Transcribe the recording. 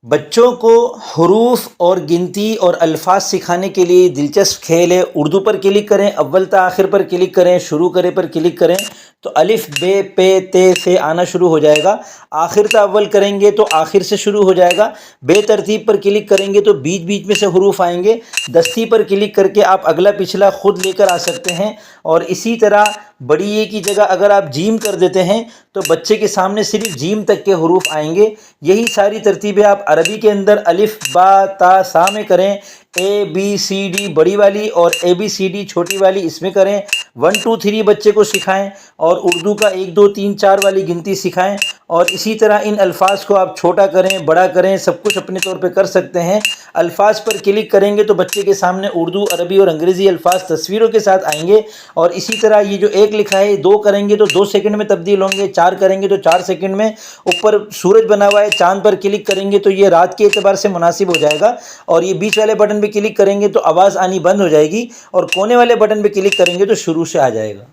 بچوں کو حروف اور گنتی اور الفاظ سکھانے کے لیے دلچسپ کھیل ہے۔ اردو پر کلک کریں، اول تا آخر پر کلک کریں، شروع کرے پر کلک کریں تو الف بے پے تے سے آنا شروع ہو جائے گا۔ آخر تا اول کریں گے تو آخر سے شروع ہو جائے گا۔ بے ترتیب پر کلک کریں گے تو بیچ بیچ میں سے حروف آئیں گے۔ دستی پر کلک کر کے آپ اگلا پچھلا خود لے کر آ سکتے ہیں، اور اسی طرح بڑی اے کی جگہ اگر آپ جیم کر دیتے ہیں تو بچے کے سامنے صرف جیم تک کے حروف آئیں گے۔ یہی ساری ترتیبیں آپ عربی کے اندر الف با تا سا میں کریں، اے بی سی ڈی بڑی والی اور اے بی سی ڈی چھوٹی والی اس میں کریں، 1 2 3 بچے کو سکھائیں، اور اردو کا 1 2 3 4 والی گنتی سکھائیں، اور اسی طرح ان الفاظ کو آپ چھوٹا کریں بڑا کریں، سب کچھ اپنے طور پہ کر سکتے ہیں۔ الفاظ پر کلک کریں گے تو بچے کے سامنے اردو، عربی اور انگریزی الفاظ تصویروں کے ساتھ آئیں گے، اور اسی طرح یہ جو 1 لکھا ہے 2 کریں گے تو 2 سیکنڈ میں تبدیل ہوں گے، 4 کریں گے تو 4 سیکنڈ میں۔ اوپر سورج بنا ہوا ہے، چاند پر کلک کریں گے تو یہ رات کے اعتبار سے مناسب ہو جائے گا، اور یہ بیچ والے بٹن پہ کلک کریں گے تو آواز آنی بند ہو جائے گی، اور کونے والے بٹن پہ کلک کریں گے تو شروع سے آ جائے گا۔